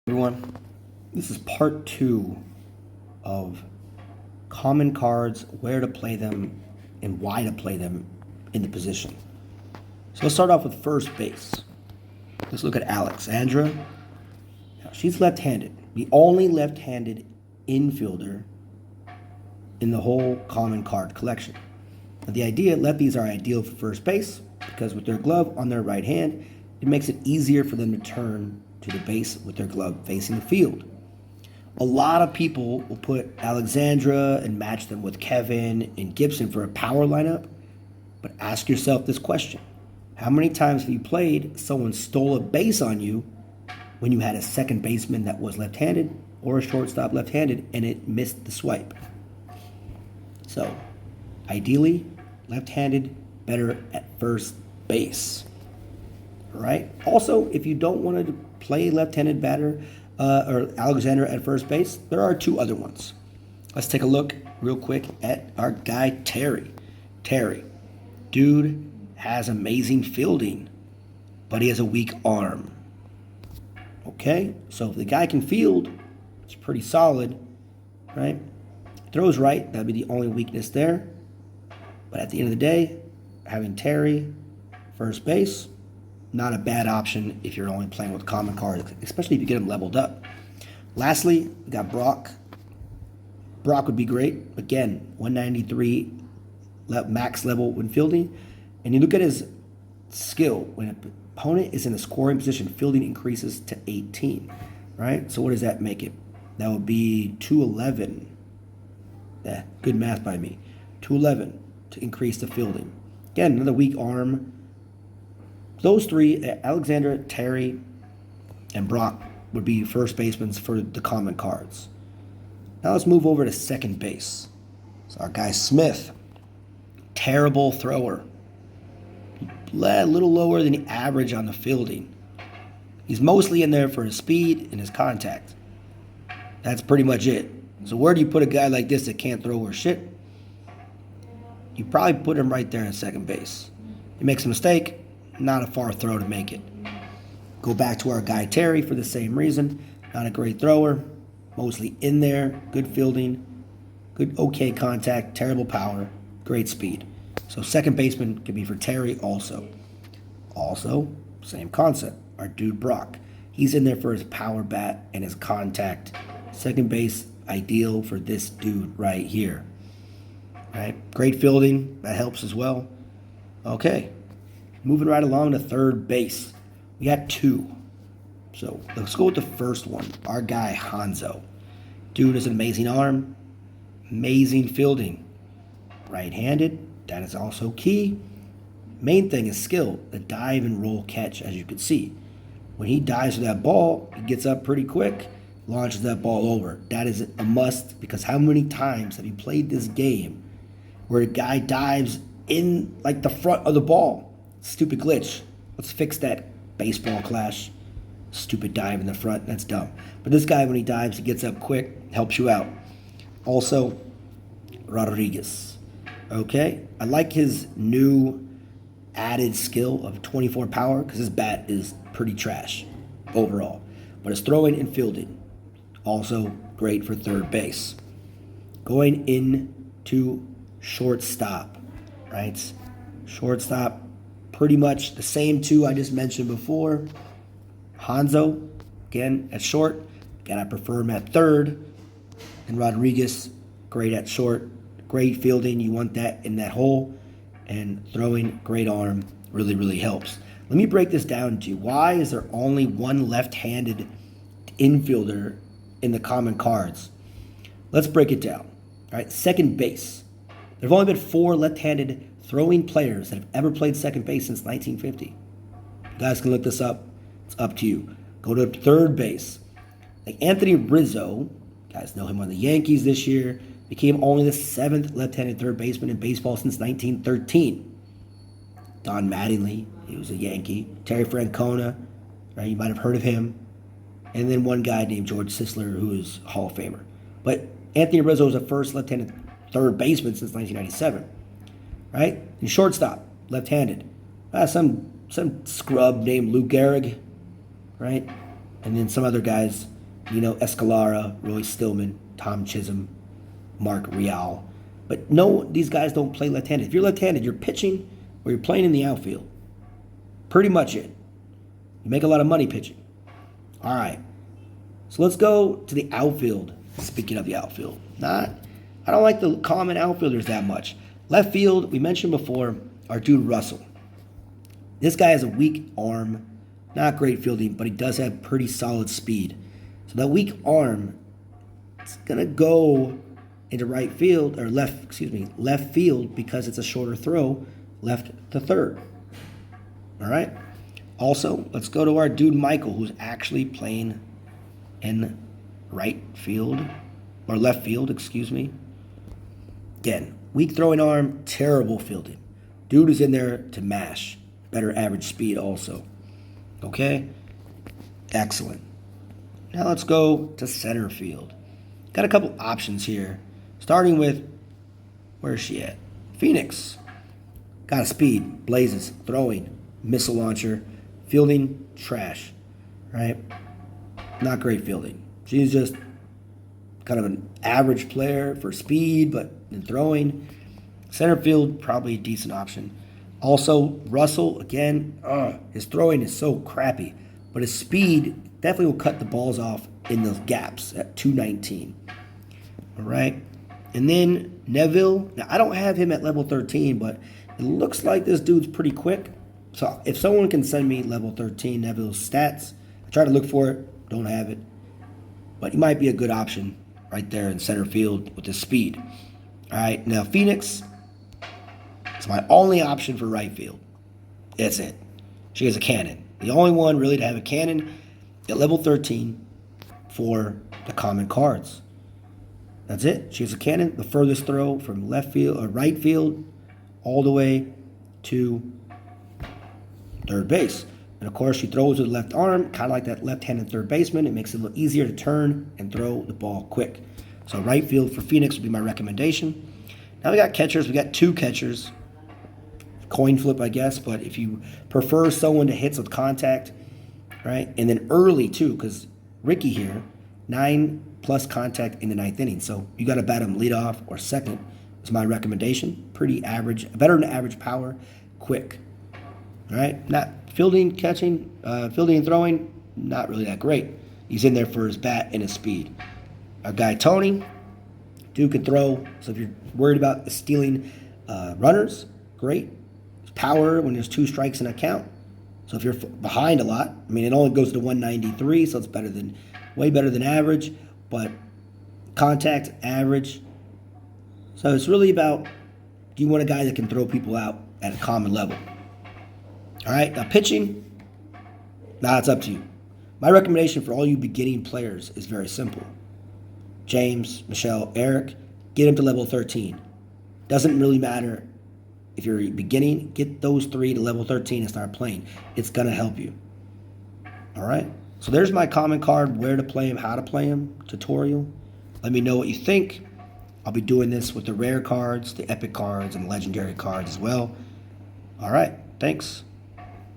Everyone, this is part 2 of common cards, where to play them, and why to play them in the position. So let's start off with first base. Let's look at Alexandra. Now, she's left-handed, the only left-handed infielder in the whole common card collection. Now, the idea, lefties are ideal for first base because with their glove on their right hand, it makes it easier for them to turn to the base with their glove facing the field. A lot of people will put Alexandra and match them with Kevin and Gibson for a power lineup, but ask yourself this question. How many times have you played someone stole a base on you when you had a second baseman that was left-handed or a shortstop left-handed and it missed the swipe? So, ideally, left-handed, better at first base. All right? Also, if you don't want to play left-handed batter or Alexander at first base, there are two other ones. Let's take a look real quick at our guy Terry. Terry, dude has amazing fielding, but he has a weak arm. Okay, so if the guy can field, it's pretty solid, right? Throws right, that'd be the only weakness there. But at the end of the day, having Terry first base, not a bad option if you're only playing with common cards, especially if you get them leveled up. Lastly, we got Brock. Brock would be great. Again, 193 max level when fielding. And you look at his skill. When an opponent is in a scoring position, fielding increases to 18. Right? So what does that make it? That would be 211. Yeah, good math by me. 211 to increase the fielding. Again, another weak arm. Those three, Alexander, Terry, and Brock, would be first basemen for the common cards. Now let's move over to second base. So our guy Smith, terrible thrower. A little lower than the average on the fielding. He's mostly in there for his speed and his contact. That's pretty much it. So where do you put a guy like this that can't throw or shit? You probably put him right there in second base. He makes a mistake, not a far throw to make it. Go back to our guy Terry for the same reason. Not a great thrower, mostly in there, good fielding, good okay contact, terrible power, great speed. So second baseman could be for Terry also. Also, same concept, our dude Brock. He's in there for his power bat and his contact. Second base, ideal for this dude right here. Right? Great fielding, that helps as well. Okay. Moving right along to third base. We got two. So let's go with the first one. Our guy Hanzo. Dude has an amazing arm. Amazing fielding. Right-handed. That is also key. Main thing is skill. The dive and roll catch, as you can see. When he dives for that ball, he gets up pretty quick, launches that ball over. That is a must, because how many times have you played this game where a guy dives in like the front of the ball? Stupid glitch. Let's fix that baseball clash. Stupid dive in the front. That's dumb. But this guy, when he dives, he gets up quick, helps you out. Also, Rodriguez. Okay? I like his new added skill of 24 power because his bat is pretty trash overall. But his throwing and fielding, also great for third base. Going into shortstop, right? Shortstop, pretty much the same two I just mentioned before. Hanzo, again, at short. Again, I prefer him at third. And Rodriguez, great at short. Great fielding. You want that in that hole. And throwing, great arm. Really, really helps. Let me break this down to you. Why is there only one left-handed infielder in the common cards? Let's break it down. All right, second base. There have only been 4 left-handed throwing players that have ever played second base since 1950. You guys can look this up. It's up to you. Go to third base. Like Anthony Rizzo, you guys know him on the Yankees this year, became only the 7th left-handed third baseman in baseball since 1913. Don Mattingly, he was a Yankee. Terry Francona, right? You might have heard of him. And then one guy named George Sisler, who is a Hall of Famer. But Anthony Rizzo was the first left-handed third baseman since 1997. Right? And shortstop, left-handed. Some scrub named Lou Gehrig, right? And then some other guys Nino Escalara, Roy Stillman, Tom Chisholm, Mark Real. But no, these guys don't play left-handed. If you're left-handed, you're pitching or you're playing in the outfield. Pretty much it. You make a lot of money pitching. All right. So let's go to the outfield. Speaking of the outfield, I don't like the common outfielders that much. Left field, we mentioned before, our dude Russell. This guy has a weak arm, not great fielding, but he does have pretty solid speed. So that weak arm, it's gonna go into right field or left field because it's a shorter throw, left to third. All right. Also, let's go to our dude Michael, who's actually playing in right field or left field, excuse me. Again, weak throwing arm, terrible fielding. Dude is in there to mash. Better average speed also. Okay? Excellent. Now let's go to center field. Got a couple options here. Starting with, where's she at? Phoenix. Got a speed, blazes, throwing, missile launcher, fielding, trash. Right? Not great fielding. She's just kind of an average player for speed, but in throwing. Center field, probably a decent option. Also, Russell, again, his throwing is so crappy, but his speed definitely will cut the balls off in those gaps at 219. All right. And then Neville. Now, I don't have him at level 13, but it looks like this dude's pretty quick. So if someone can send me level 13 Neville's stats, I try to look for it, don't have it. But he might be a good option right there in center field with his speed. All right, now Phoenix is my only option for right field. That's it. She has a cannon. The only one really to have a cannon at level 13 for the common cards. That's it. She has a cannon, the furthest throw from left field or right field all the way to third base. And of course, she throws with the left arm, kind of like that left-handed third baseman. It makes it a little easier to turn and throw the ball quick. So right field for Phoenix would be my recommendation. Now we got catchers. We got two catchers. Coin flip, I guess. But if you prefer someone to hits with contact, right? And then early, too, because Ricky here, 9+ contact in the 9th inning. So you got to bat him leadoff or second is my recommendation. Pretty average, better than average power, quick. All right? Not fielding, catching, fielding and throwing, not really that great. He's in there for his bat and his speed. Our guy Tony, dude can throw. So if you're worried about stealing runners, great. Power when there's 2 strikes in a count. So if you're behind a lot, I mean, it only goes to 193, so it's way better than average. But contact, average. So it's really about, do you want a guy that can throw people out at a common level? All right, now pitching, it's up to you. My recommendation for all you beginning players is very simple. James, Michelle, Eric, get him to level 13. Doesn't really matter if you're beginning, get those 3 to level 13 and start playing. It's going to help you. All right, so there's my common card, where to play him, how to play him tutorial. Let me know what you think. I'll be doing this with the rare cards, the epic cards, and the legendary cards as well. All right, thanks.